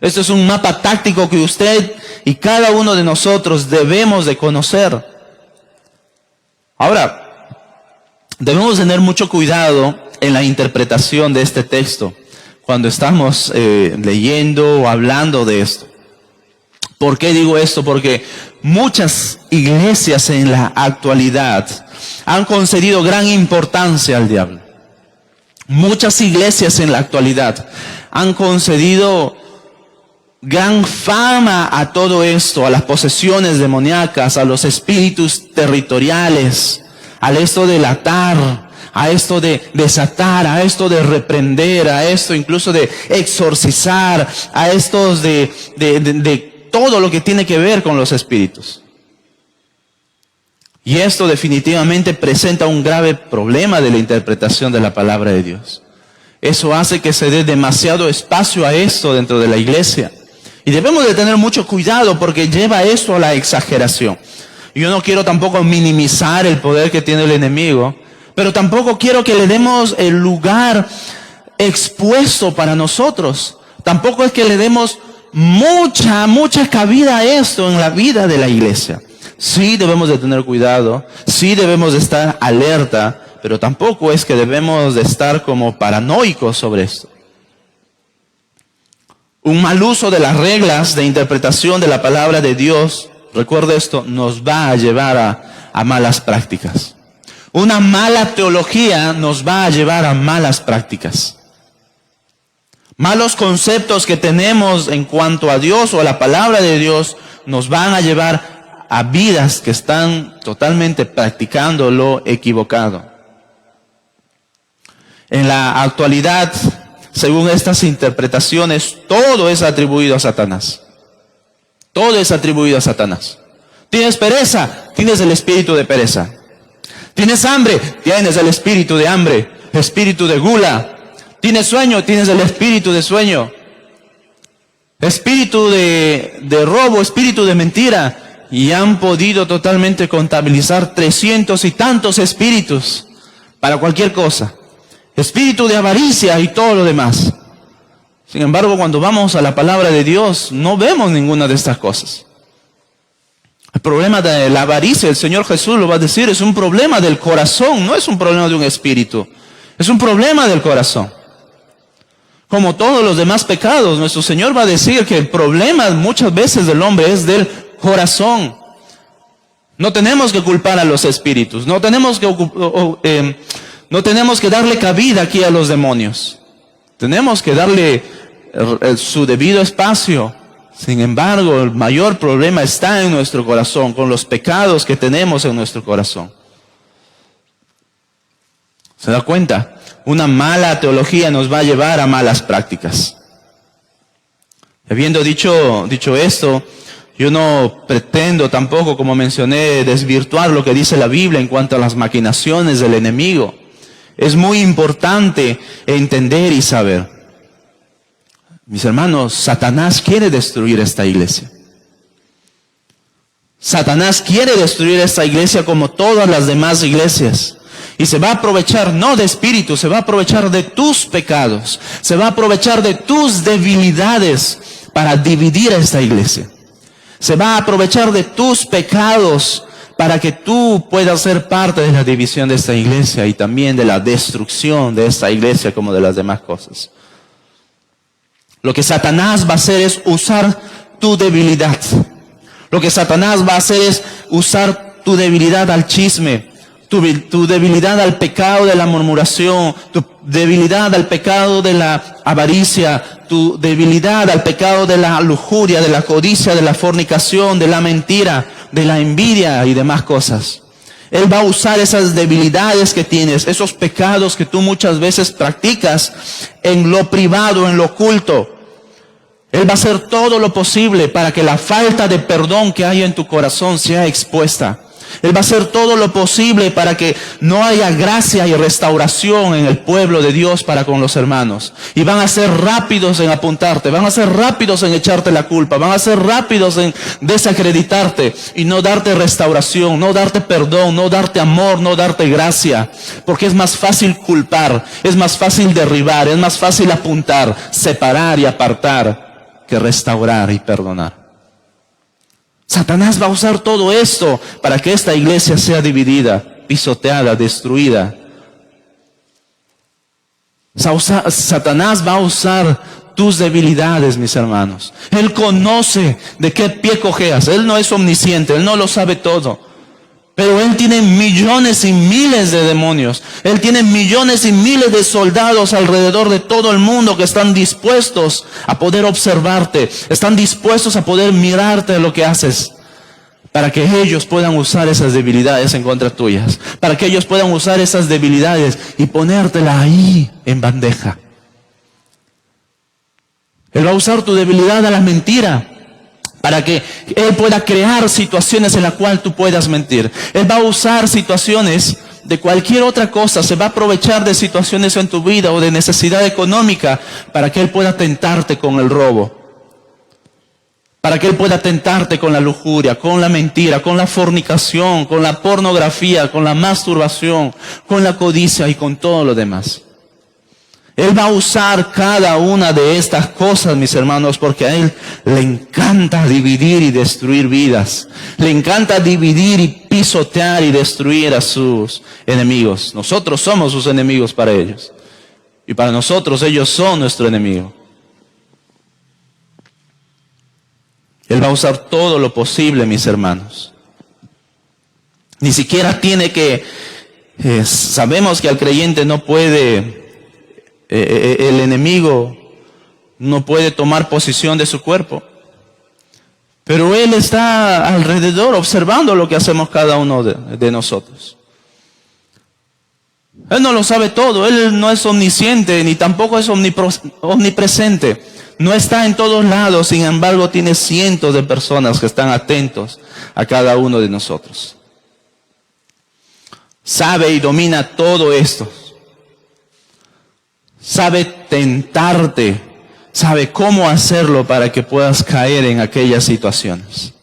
Esto es un mapa táctico que usted y cada uno de nosotros debemos de conocer. Ahora, debemos tener mucho cuidado en la interpretación de este texto cuando estamos leyendo o hablando de esto. ¿Por qué digo esto? Porque muchas iglesias en la actualidad han concedido gran importancia al diablo. Muchas iglesias en la actualidad han concedido gran fama a todo esto, a las posesiones demoníacas, a los espíritus territoriales, al esto del atar, a esto de desatar, a esto de reprender, a esto incluso de exorcizar, a estos de todo lo que tiene que ver con los espíritus. Y esto definitivamente presenta un grave problema de la interpretación de la palabra de Dios. Eso hace que se dé demasiado espacio a esto dentro de la iglesia. Y debemos de tener mucho cuidado porque lleva esto a la exageración. Yo no quiero tampoco minimizar el poder que tiene el enemigo, pero tampoco quiero que le demos el lugar expuesto para nosotros. Tampoco es que le demos mucha cabida a esto en la vida de la iglesia. Sí debemos de tener cuidado, sí debemos de estar alerta, pero tampoco es que debemos de estar como paranoicos sobre esto. Un mal uso de las reglas de interpretación de la palabra de Dios, recuerde esto, nos va a llevar a malas prácticas. Una mala teología nos va a llevar a malas prácticas. Malos conceptos que tenemos en cuanto a Dios o a la palabra de Dios nos van a llevar a vidas que están totalmente practicando lo equivocado. En la actualidad, según estas interpretaciones, todo es atribuido a Satanás. Todo es atribuido a Satanás. ¿Tienes pereza? Tienes el espíritu de pereza. ¿Tienes hambre? Tienes el espíritu de hambre, espíritu de gula. ¿Tienes sueño? Tienes el espíritu de sueño. Espíritu de robo, espíritu de mentira. Y han podido totalmente contabilizar 300 y tantos espíritus para cualquier cosa. Espíritu de avaricia y todo lo demás. Sin embargo, cuando vamos a la palabra de Dios, no vemos ninguna de estas cosas. El problema de la avaricia, el Señor Jesús lo va a decir, es un problema del corazón, no es un problema de un espíritu. Es un problema del corazón. Como todos los demás pecados, nuestro Señor va a decir que el problema muchas veces del hombre es del corazón. No tenemos que culpar a los espíritus, no tenemos que darle cabida aquí a los demonios. Tenemos que darle su debido espacio. Sin embargo, el mayor problema está en nuestro corazón, con los pecados que tenemos en nuestro corazón. ¿Se da cuenta? Una mala teología nos va a llevar a malas prácticas. Habiendo dicho esto, yo no pretendo tampoco, como mencioné, desvirtuar lo que dice la Biblia en cuanto a las maquinaciones del enemigo. Es muy importante entender y saber. Mis hermanos, Satanás quiere destruir esta iglesia. Satanás quiere destruir esta iglesia como todas las demás iglesias. Y se va a aprovechar no de espíritu, se va a aprovechar de tus pecados. Se va a aprovechar de tus debilidades para dividir a esta iglesia. Se va a aprovechar de tus pecados para que tú puedas ser parte de la división de esta iglesia y también de la destrucción de esta iglesia como de las demás cosas. Lo que Satanás va a hacer es usar tu debilidad. Lo que Satanás va a hacer es usar tu debilidad al chisme, tu debilidad al pecado de la murmuración, tu debilidad al pecado de la avaricia, tu debilidad al pecado de la lujuria, de la codicia, de la fornicación, de la mentira, de la envidia y demás cosas. Él va a usar esas debilidades que tienes, esos pecados que tú muchas veces practicas en lo privado, en lo oculto. Él va a hacer todo lo posible para que la falta de perdón que hay en tu corazón sea expuesta. Él va a hacer todo lo posible para que no haya gracia y restauración en el pueblo de Dios para con los hermanos. Y van a ser rápidos en apuntarte, van a ser rápidos en echarte la culpa, van a ser rápidos en desacreditarte y no darte restauración, no darte perdón, no darte amor, no darte gracia. Porque es más fácil culpar, es más fácil derribar, es más fácil apuntar, separar y apartar que restaurar y perdonar. Satanás va a usar todo esto para que esta iglesia sea dividida, pisoteada, destruida. Satanás va a usar tus debilidades, mis hermanos. Él conoce de qué pie cojeas. Él no es omnisciente, Él no lo sabe todo. Pero Él tiene millones y miles de demonios. Él tiene millones y miles de soldados alrededor de todo el mundo que están dispuestos a poder observarte. Están dispuestos a poder mirarte lo que haces. para que ellos puedan usar esas debilidades en contra tuyas, para que ellos puedan usar esas debilidades y ponértela ahí en bandeja. Él va a usar tu debilidad a la mentira, para que Él pueda crear situaciones en las cuales tú puedas mentir. Él va a usar situaciones de cualquier otra cosa, se va a aprovechar de situaciones en tu vida o de necesidad económica para que Él pueda tentarte con el robo. Para que Él pueda tentarte con la lujuria, con la mentira, con la fornicación, con la pornografía, con la masturbación, con la codicia y con todo lo demás. Él va a usar cada una de estas cosas, mis hermanos, porque a Él le encanta dividir y destruir vidas. Le encanta dividir y pisotear y destruir a sus enemigos. Nosotros somos sus enemigos para ellos. Y para nosotros ellos son nuestro enemigo. Él va a usar todo lo posible, mis hermanos. Ni siquiera tiene que... sabemos que al creyente no puede... el enemigo no puede tomar posesión de su cuerpo. Pero Él está alrededor observando lo que hacemos cada uno de nosotros. Él no lo sabe todo. Él no es omnisciente ni tampoco es omnipresente. No está en todos lados, sin embargo tiene cientos de personas que están atentos a cada uno de nosotros. Sabe y domina todo esto. Sabe tentarte, sabe cómo hacerlo para que puedas caer en aquellas situaciones.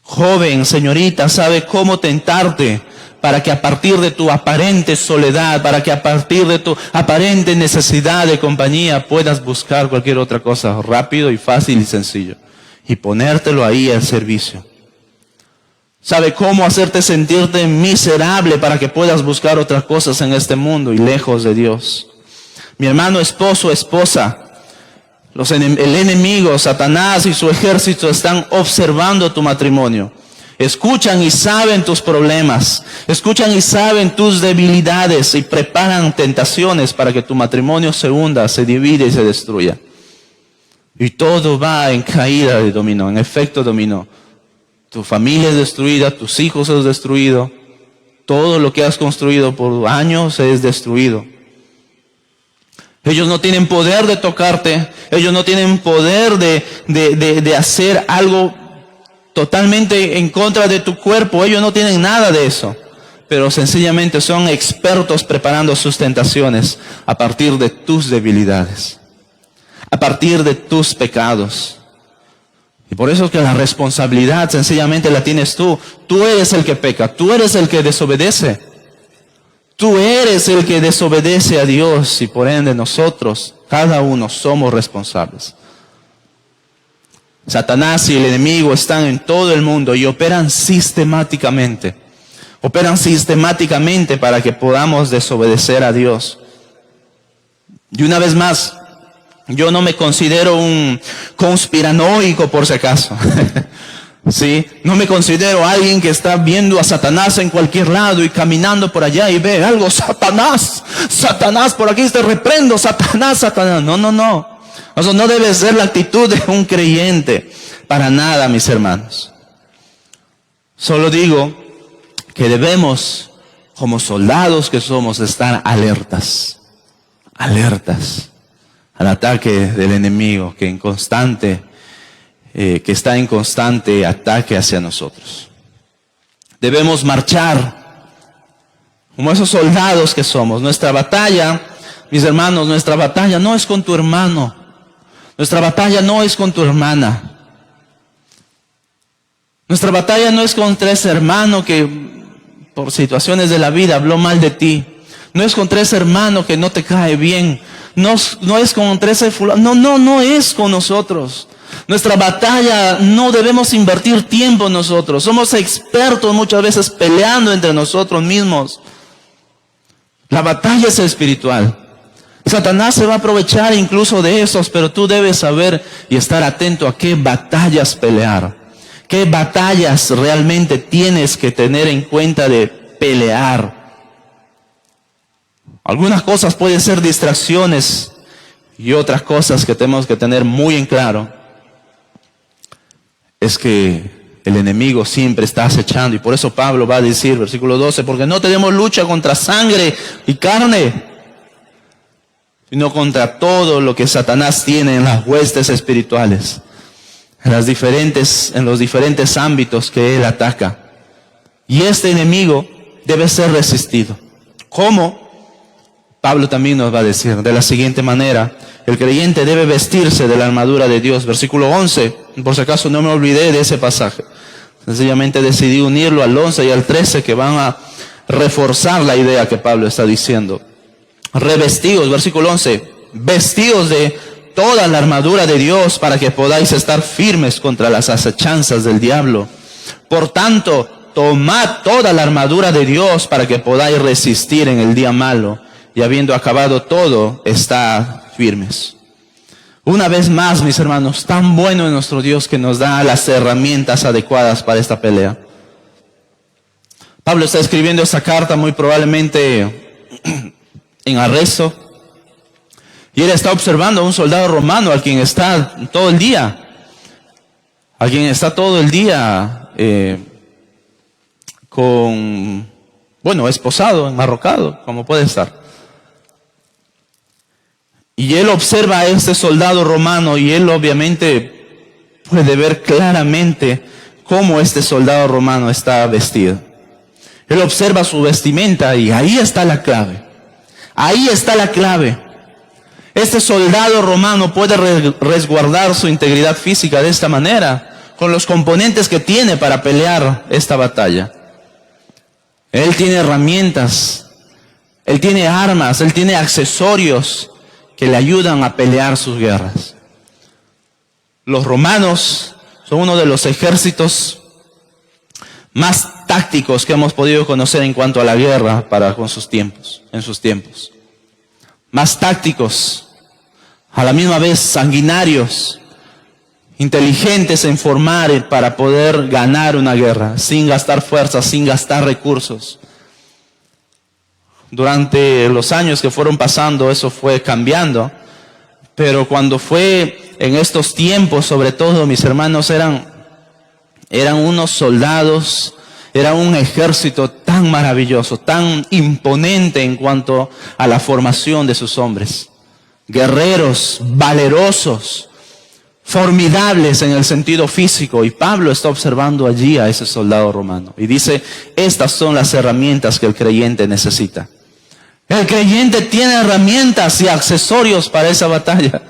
Joven, señorita, sabe cómo tentarte para que a partir de tu aparente soledad, para que a partir de tu aparente necesidad de compañía puedas buscar cualquier otra cosa rápido y fácil y sencillo y ponértelo ahí al servicio. Sabe cómo hacerte sentirte miserable para que puedas buscar otras cosas en este mundo y lejos de Dios. Mi hermano, esposo, esposa, el enemigo, Satanás y su ejército están observando tu matrimonio. Escuchan y saben tus problemas, escuchan y saben tus debilidades y preparan tentaciones para que tu matrimonio se hunda, se divide y se destruya. Y todo va en caída de dominó, en efecto dominó. Tu familia es destruida, tus hijos es destruido, todo lo que has construido por años es destruido. Ellos no tienen poder de tocarte, ellos no tienen poder de hacer algo totalmente en contra de tu cuerpo, ellos no tienen nada de eso, pero sencillamente son expertos preparando sus tentaciones a partir de tus debilidades, a partir de tus pecados. Y por eso es que la responsabilidad sencillamente la tienes tú. Tú eres el que peca, tú eres el que desobedece. Tú eres el que desobedece a Dios y por ende nosotros, cada uno, somos responsables. Satanás y el enemigo están en todo el mundo y operan sistemáticamente. Operan sistemáticamente para que podamos desobedecer a Dios. Y una vez más, yo no me considero un conspiranoico por si acaso. ¿Sí? No me considero alguien que está viendo a Satanás en cualquier lado y caminando por allá y ve algo, Satanás, Satanás, por aquí te reprendo, Satanás, Satanás. No. Eso no debe ser la actitud de un creyente, para nada, mis hermanos. Solo digo que debemos, como soldados que somos, estar alertas al ataque del enemigo que está en constante ataque hacia nosotros. Debemos marchar como esos soldados que somos. Nuestra batalla, mis hermanos, nuestra batalla no es con tu hermano. Nuestra batalla no es con tu hermana. Nuestra batalla no es contra ese hermano que por situaciones de la vida habló mal de ti. No es contra ese hermano que no te cae bien. No es contra ese fulano. No es con nosotros. Nuestra batalla no debemos invertir tiempo en nosotros. Somos expertos muchas veces peleando entre nosotros mismos. La batalla es espiritual. Satanás se va a aprovechar incluso de esos, pero tú debes saber y estar atento a qué batallas pelear. Qué batallas realmente tienes que tener en cuenta de pelear. Algunas cosas pueden ser distracciones y otras cosas que tenemos que tener muy en claro es que el enemigo siempre está acechando. Y por eso Pablo va a decir, versículo 12, porque no tenemos lucha contra sangre y carne, sino contra todo lo que Satanás tiene en las huestes espirituales, en los diferentes ámbitos que él ataca. Y este enemigo debe ser resistido. ¿Cómo? Pablo también nos va a decir de la siguiente manera: el creyente debe vestirse de la armadura de Dios. Versículo 11, por si acaso no me olvidé de ese pasaje. Sencillamente decidí unirlo al 11 y al 13, que van a reforzar la idea que Pablo está diciendo. Revestidos, versículo 11, vestidos de toda la armadura de Dios para que podáis estar firmes contra las acechanzas del diablo. Por tanto, tomad toda la armadura de Dios para que podáis resistir en el día malo, y habiendo acabado todo, estad firmes. Una vez más, mis hermanos, tan bueno es nuestro Dios que nos da las herramientas adecuadas para esta pelea. Pablo está escribiendo esta carta muy probablemente en arresto, y él está observando a un soldado romano al quien está todo el día, esposado, enmarrocado, como puede estar. Y él observa a este soldado romano, y él obviamente puede ver claramente cómo este soldado romano está vestido. Él observa su vestimenta, y ahí está la clave. Ahí está la clave. Este soldado romano puede resguardar su integridad física de esta manera, con los componentes que tiene para pelear esta batalla. Él tiene herramientas, él tiene armas, él tiene accesorios que le ayudan a pelear sus guerras. Los romanos son uno de los ejércitos más tácticos que hemos podido conocer en cuanto a la guerra en sus tiempos. Más tácticos, a la misma vez sanguinarios, inteligentes en formar para poder ganar una guerra, sin gastar fuerzas, sin gastar recursos. Durante los años que fueron pasando, eso fue cambiando. Pero cuando fue en estos tiempos, sobre todo, mis hermanos, eran unos soldados, era un ejército tan maravilloso, tan imponente en cuanto a la formación de sus hombres. Guerreros, valerosos, formidables en el sentido físico. Y Pablo está observando allí a ese soldado romano. Y dice, estas son las herramientas que el creyente necesita. El creyente tiene herramientas y accesorios para esa batalla.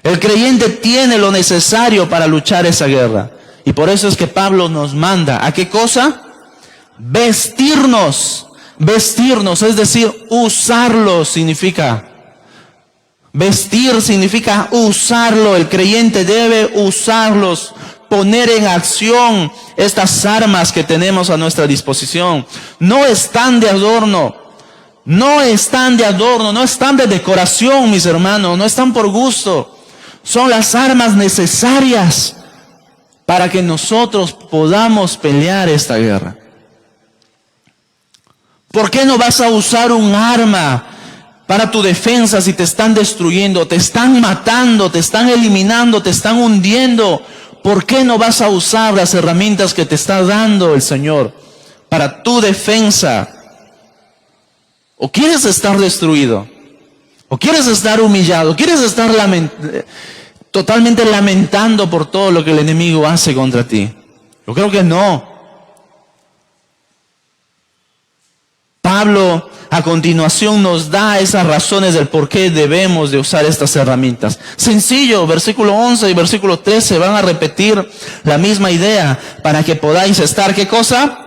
El creyente tiene lo necesario para luchar esa guerra. Y por eso es que Pablo nos manda, ¿a qué cosa? Vestirnos. Vestirnos, es decir, usarlo significa. Vestir significa usarlo. El creyente debe usarlos, poner en acción estas armas que tenemos a nuestra disposición. No están de adorno. No están de adorno, no están de decoración, mis hermanos, no están por gusto. Son las armas necesarias para que nosotros podamos pelear esta guerra. ¿Por qué no vas a usar un arma para tu defensa si te están destruyendo, te están matando, te están eliminando, te están hundiendo? ¿Por qué no vas a usar las herramientas que te está dando el Señor para tu defensa? ¿O quieres estar destruido? ¿O quieres estar humillado? ¿Quieres estar totalmente lamentando por todo lo que el enemigo hace contra ti? Yo creo que no. Pablo a continuación nos da esas razones del por qué debemos de usar estas herramientas. Sencillo, versículo 11 y versículo 13 van a repetir la misma idea para que podáis estar, ¿qué cosa?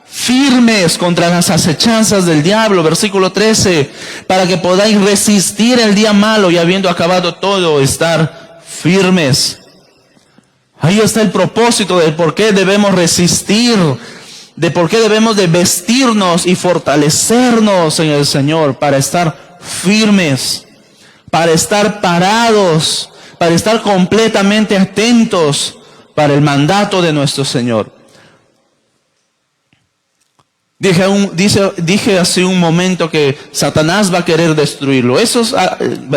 Firmes contra las acechanzas del diablo. Versículo 13, para que podáis resistir el día malo y habiendo acabado todo, estar firmes. Ahí está el propósito de por qué debemos resistir, de por qué debemos de vestirnos y fortalecernos en el Señor, para estar firmes, para estar parados, para estar completamente atentos para el mandato de nuestro Señor. Dije hace un momento que Satanás va a querer destruirlo. Eso es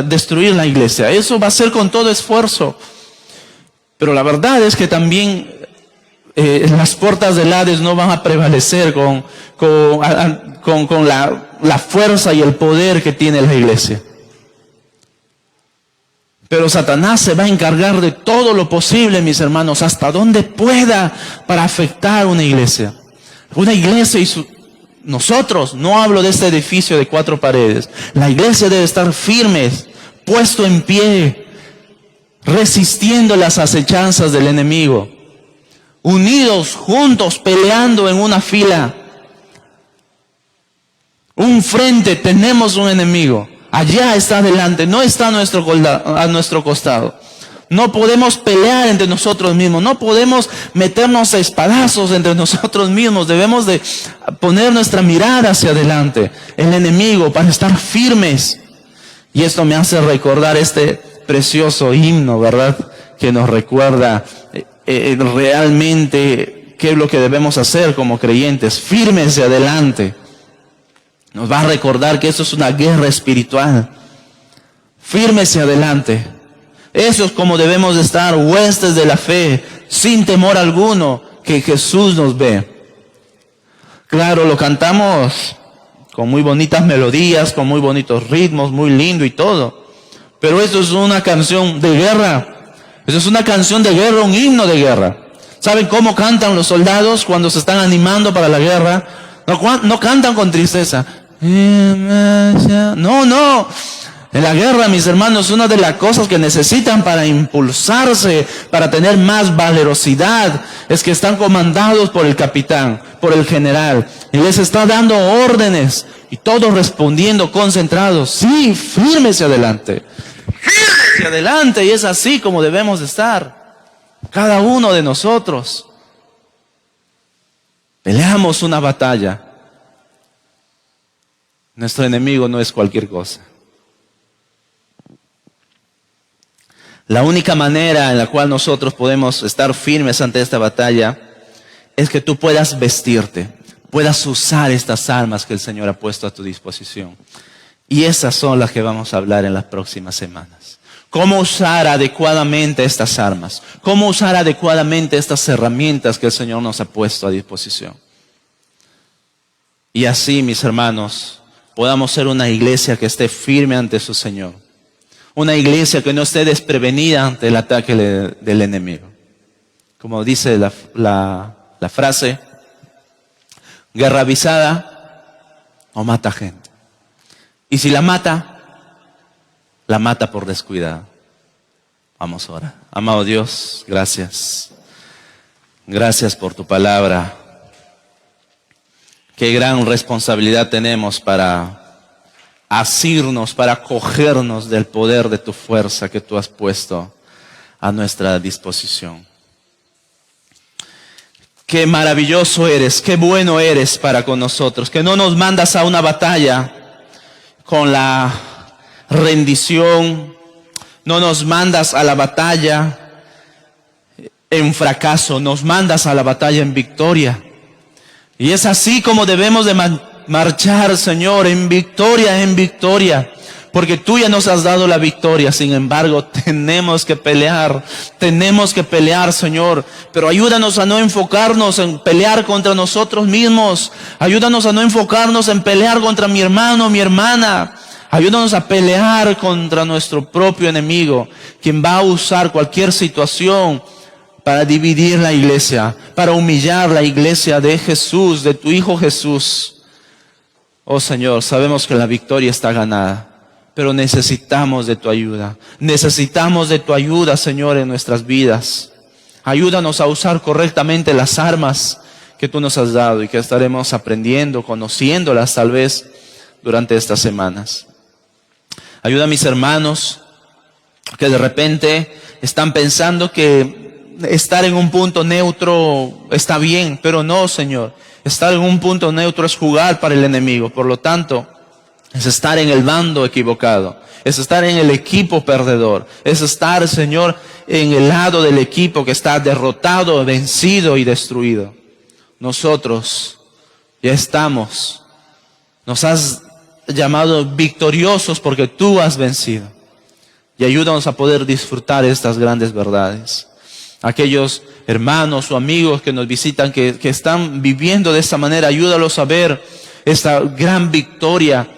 destruir la iglesia. Eso va a ser con todo esfuerzo. Pero la verdad es que también las puertas del Hades no van a prevalecer con la fuerza y el poder que tiene la iglesia. Pero Satanás se va a encargar de todo lo posible, mis hermanos, hasta donde pueda para afectar una iglesia. Una iglesia nosotros, no hablo de este edificio de 4 paredes. La iglesia debe estar firme, puesto en pie, resistiendo las acechanzas del enemigo. Unidos, juntos, peleando en una fila. Un frente, tenemos un enemigo. Allá está adelante, no está a nuestro costado. No podemos pelear entre nosotros mismos, no podemos meternos a espadazos entre nosotros mismos. Debemos de poner nuestra mirada hacia adelante, el enemigo, para estar firmes. Y esto me hace recordar este precioso himno, ¿verdad? Que nos recuerda realmente qué es lo que debemos hacer como creyentes, firmes hacia adelante. Nos va a recordar que eso es una guerra espiritual. Firmes hacia adelante. Eso es como debemos de estar, huestes de la fe, sin temor alguno, que Jesús nos ve. Claro, lo cantamos con muy bonitas melodías, con muy bonitos ritmos, muy lindo y todo. Pero eso es una canción de guerra. Eso es una canción de guerra, un himno de guerra. ¿Saben cómo cantan los soldados cuando se están animando para la guerra? No cantan con tristeza. No. En la guerra, mis hermanos, una de las cosas que necesitan para impulsarse, para tener más valerosidad, es que están comandados por el capitán, por el general. Y les está dando órdenes y todos respondiendo concentrados. Sí, firmes hacia adelante. Firmes hacia adelante. Y es así como debemos de estar. Cada uno de nosotros. Peleamos una batalla. Nuestro enemigo no es cualquier cosa. La única manera en la cual nosotros podemos estar firmes ante esta batalla es que tú puedas vestirte, puedas usar estas armas que el Señor ha puesto a tu disposición. Y esas son las que vamos a hablar en las próximas semanas. Cómo usar adecuadamente estas armas, cómo usar adecuadamente estas herramientas que el Señor nos ha puesto a disposición. Y así, mis hermanos, podamos ser una iglesia que esté firme ante su Señor. Una iglesia que no esté desprevenida ante el ataque del enemigo. Como dice la frase, guerra avisada o mata gente. Y si la mata por descuidado. Vamos ahora. Amado Dios, gracias. Gracias por tu palabra. Qué gran responsabilidad tenemos para asirnos, para cogernos del poder de tu fuerza que tú has puesto a nuestra disposición. Qué maravilloso eres, qué bueno eres para con nosotros, que no nos mandas a una batalla con la rendición, no nos mandas a la batalla en fracaso, nos mandas a la batalla en victoria. Y es así como debemos de marchar, Señor, en victoria, porque tú ya nos has dado la victoria. Sin embargo, tenemos que pelear, Señor, pero ayúdanos a no enfocarnos en pelear contra nosotros mismos, ayúdanos a no enfocarnos en pelear contra mi hermano, mi hermana, ayúdanos a pelear contra nuestro propio enemigo, quien va a usar cualquier situación para dividir la iglesia, para humillar la iglesia de Jesús, de tu Hijo Jesús. Oh Señor, sabemos que la victoria está ganada, pero necesitamos de tu ayuda. Necesitamos de tu ayuda, Señor, en nuestras vidas. Ayúdanos a usar correctamente las armas que tú nos has dado y que estaremos aprendiendo, conociéndolas tal vez durante estas semanas. Ayuda a mis hermanos que de repente están pensando que estar en un punto neutro está bien, pero no, Señor. Estar en un punto neutro es jugar para el enemigo. Por lo tanto, es estar en el bando equivocado. Es estar en el equipo perdedor. Es estar, Señor, en el lado del equipo que está derrotado, vencido y destruido. Nosotros ya estamos. Nos has llamado victoriosos porque tú has vencido. Y ayúdanos a poder disfrutar estas grandes verdades. Aquellos hermanos o amigos que nos visitan, que están viviendo de esta manera. Ayúdalos a ver esta gran victoria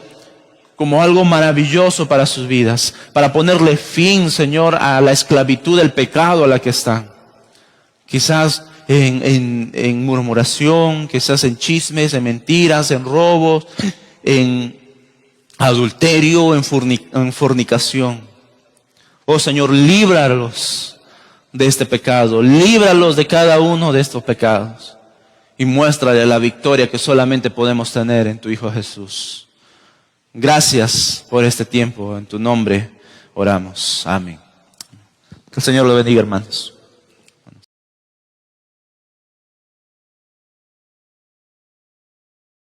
como algo maravilloso para sus vidas, para ponerle fin, Señor, a la esclavitud del pecado a la que están. Quizás en murmuración, quizás en chismes, en mentiras, en robos, en adulterio, en fornicación. Oh Señor, líbralos de este pecado, líbralos de cada uno de estos pecados y muéstrale la victoria que solamente podemos tener en tu Hijo Jesús. Gracias por este tiempo, en tu nombre oramos. Amén. Que el Señor lo bendiga, hermanos.